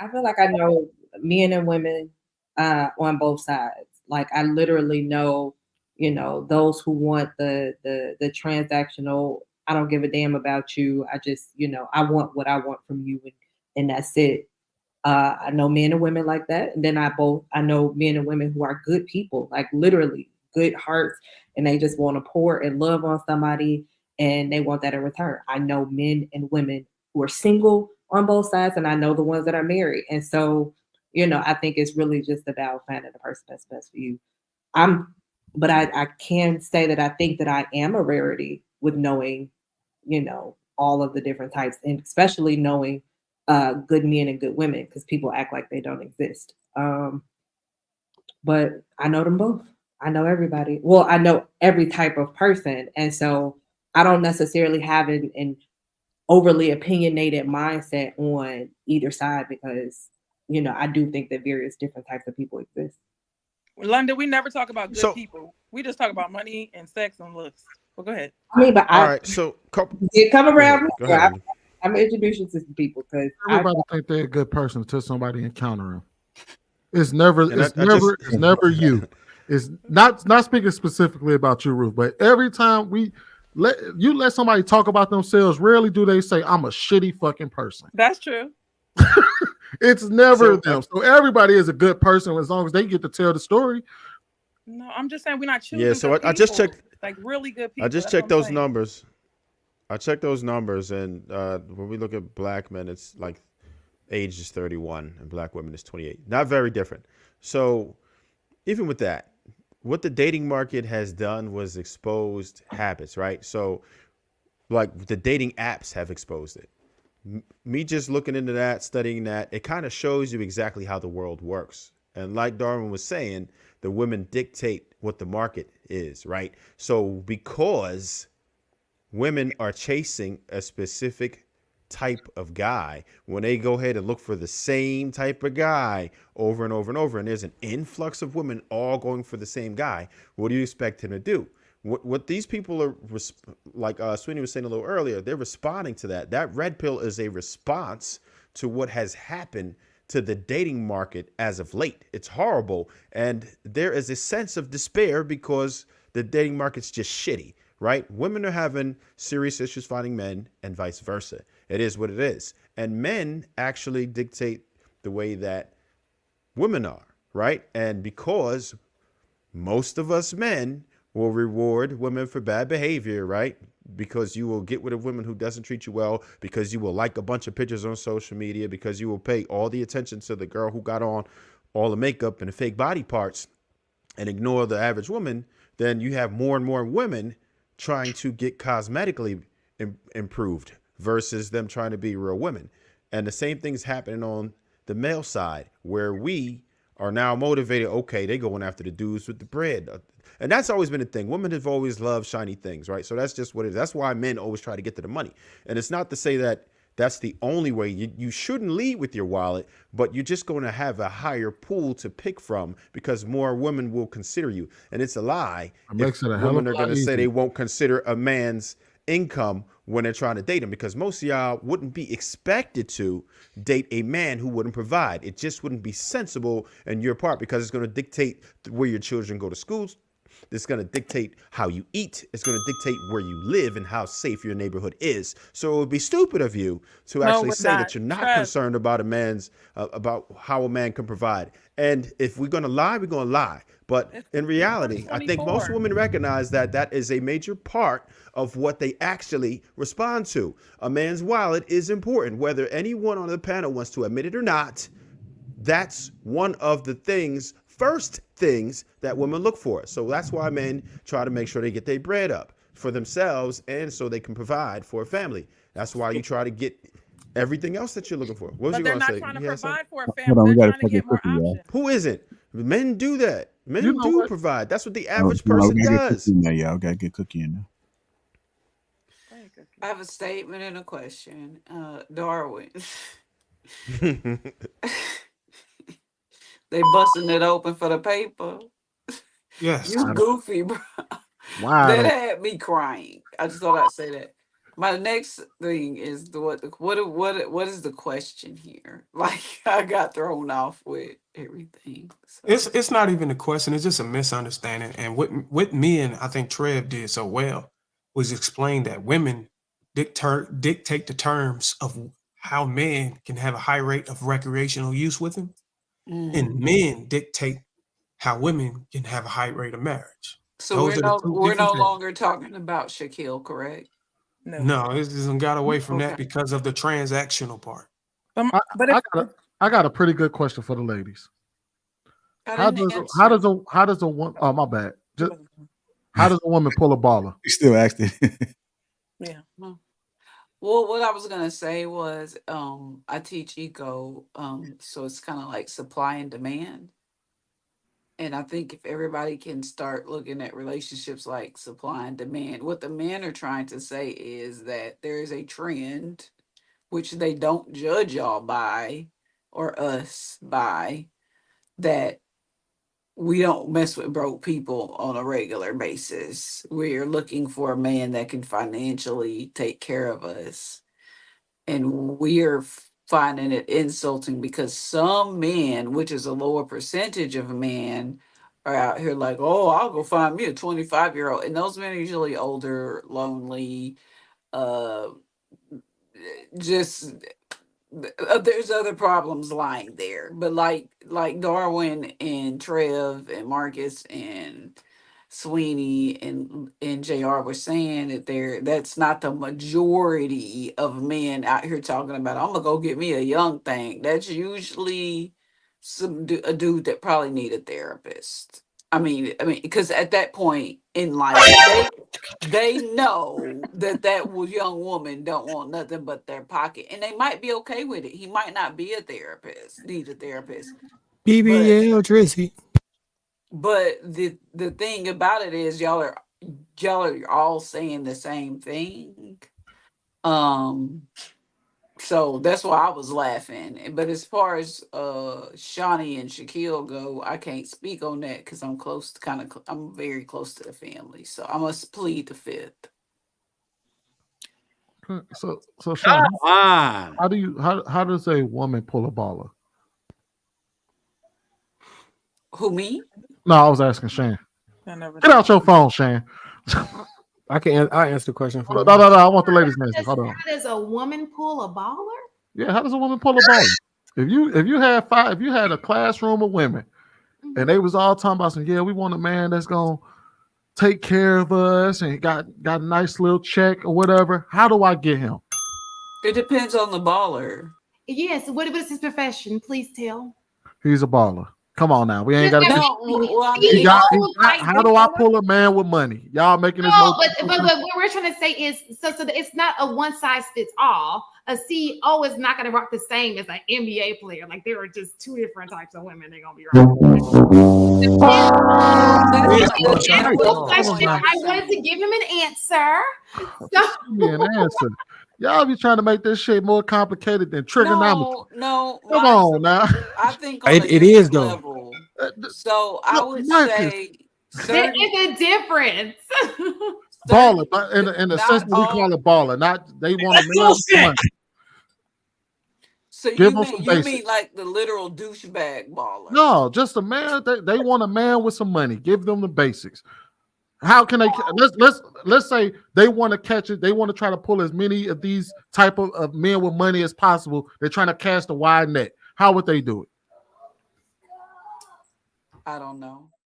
I feel like I know men and women on both sides. Like I literally know, those who want the transactional. I don't give a damn about you. I just, I want what I want from you, and that's it. I know men and women like that, and then I know men and women who are good people, like literally good hearts, and they just want to pour and love on somebody, and they want that in return. I know men and women who are single on both sides, and I know the ones that are married, and so I think it's really just about finding the person that's best for you. I'm, but I can say that I think that I am a rarity with knowing all of the different types, and especially knowing good men and good women because people act like they don't exist. But I know them both. I know everybody. Well, I know every type of person, and so I don't necessarily have an overly opinionated mindset on either side because I do think that various different types of people exist. London, we never talk about good So, people. We just talk about money and sex and looks. Well, go ahead. I mean, but all I right. So, did come go ahead. around. Go ahead, Wendy. I'm introduce you to some people because I Everybody think they're a good person until somebody encounter them. It's And never, I just, it's never you. It's not speaking specifically about you, Ruth, but every time let somebody talk about themselves, rarely do they say, I'm a shitty fucking person. That's true. It's never so, them. So everybody is a good person as long as they get to tell the story. No, I'm just saying we're not yeah. choosing So good I just people. checked. Like really good I people. just That's what checked I'm those saying. numbers. I checked those numbers, and when we look at black men, it's like age is 31, and black women is 28. Not very different. So even with that, what the dating market has done was exposed habits, right? So like the dating apps have exposed it. Me just looking into that, studying that, it kind of shows you exactly how the world works. And like Darwin was saying, the women dictate what the market is, right? So because women are chasing a specific type of guy, when they go ahead and look for the same type of guy over and over and over, and there's an influx of women all going for the same guy, what do you expect him to do? What these people are, like Sweeney was saying a little earlier, they're responding to that. That red pill is a response to what has happened to the dating market as of late. It's horrible. And there is a sense of despair because the dating market's just shitty, right? Women are having serious issues finding men and vice versa. It is what it is. And men actually dictate the way that women are, right? And because most of us men will reward women for bad behavior, right? Because you will get with a woman who doesn't treat you well, because you will like a bunch of pictures on social media, because you will pay all the attention to the girl who got on all the makeup and the fake body parts and ignore the average woman, then you have more and more women trying to get cosmetically improved versus them trying to be real women. And the same thing's happening on the male side where we are now motivated. Okay, they going after the dudes with the bread. And that's always been a thing. Women have always loved shiny things, right? So that's just what it is. That's why men always try to get to the money. And it's not to say that that's the only way. You shouldn't lead with your wallet, but you're just going to have a higher pool to pick from because more women will consider you. And it's a lie It makes if it a hell of women a are going lot to say they easier. won't consider a man's income when they're trying to date him, because most of y'all wouldn't be expected to date a man who wouldn't provide. It just wouldn't be sensible on your part because it's going to dictate where your children go to schools. It's going to dictate how you eat. It's going to dictate where you live and how safe your neighborhood is. So it would be stupid of you to No, actually we're say not. that you're not Trev. concerned about a man's about how a man can provide. And if we're going to lie, we're going to lie. But in It's reality, I think most 2024. women recognize that that is a major part of what they actually respond to. A man's wallet is important, whether anyone on the panel wants to admit it or not. That's one of the first things that women look for. So that's why men try to make sure they get their bread up for themselves and so they can provide for a family. That's why you try to get everything else that you're looking for. What was But you they're going to not say? trying to You had something? provide for a Hold family. on, we They're got to trying to take a get more cookie, y'all. options. Who isn't? Men do that. You Men know do what? provide. That's what the Oh, average no, we person got to get cookie does. in there, y'all. Got to get cookie in there. Go ahead, Cookie. I have a statement and a question. Darwin, they busting it open for the paper. Yes. You goofy, bro. Wide That open. had me crying. I just thought I'd say that. My next thing is what is the question here? Like I got thrown off with everything. So. It's not even a question. It's just a misunderstanding. And what me and I think Trev did so well was explain that women dictate the terms of how men can have a high rate of recreational use with them, and men dictate how women can have a high rate of marriage. So Those are the two we're no different things. longer talking about Shaquille, correct? No. No, it just got away from that Okay. because of the transactional part. But if, I got a pretty good question for the ladies. I How didn't does answer. a woman? Oh, my bad. How does a woman pull a baller? You still asked it. yeah. Well, what I was gonna say was, I teach eco, so it's kind of like supply and demand. And I think if everybody can start looking at relationships like supply and demand, what the men are trying to say is that there is a trend, which they don't judge y'all by or us by, that we don't mess with broke people on a regular basis. We're looking for a man that can financially take care of us. And we're finding it insulting because some men, which is a lower percentage of men, are out here like, oh, I'll go find me a 25-year-old. And those men are usually older, lonely, uh, just there's other problems lying there. But like Darwin and Trev and Marcus and Sweeney and JR were saying that that's not the majority of men out here talking about, I'm gonna go get me a young thing. That's usually a dude that probably need a therapist. I mean, because at that point in life, they know that young woman don't want nothing but their pocket, and they might be okay with it. He might not be a therapist, need a therapist, BBL Drizzy. but the thing about it is y'all are all saying the same thing. So that's why I was laughing. But as far as Shawnee and Shaquille go, I can't speak on that because I'm close to I'm very close to the family. So I must plead the fifth. So Sean, Come on. how does a woman pull a baller? Who, me? No, I was asking Shane. I never Get out your phone, Shane. I answer the question for No, you. I want the ladies' answer. Hold on. How does a woman pull a baller? Yeah, how does a woman pull a baller? If you had a classroom of women and they was all talking about we want a man that's gonna take care of us and got a nice little check or whatever. How do I get him? It depends on the baller. Yes. What is his profession? Please tell. He's a baller. Come on now. We ain't got to. No, well, I See, mean, How do I pull a man with money? Y'all making this. No, but what we're trying to say is so it's not a one size fits all. A CEO is not going to rock the same as an NBA player. Like there are just two different types of women they're going to be rocking. I wanted to give him an answer. Give me an answer. Y'all be trying to make this shit more complicated than trigonometry. No. Come on now. I think It is though. level. So I would say There is a difference. Baller, but in the sense that we call it baller, not they want to know. So you mean like the literal douchebag baller? No, just a man. They want a man with some money. Give them the basics. How can they? Let's say they want to catch it. They want to try to pull as many of these type of men with money as possible. They're trying to cast a wide net. How would they do it? I don't know.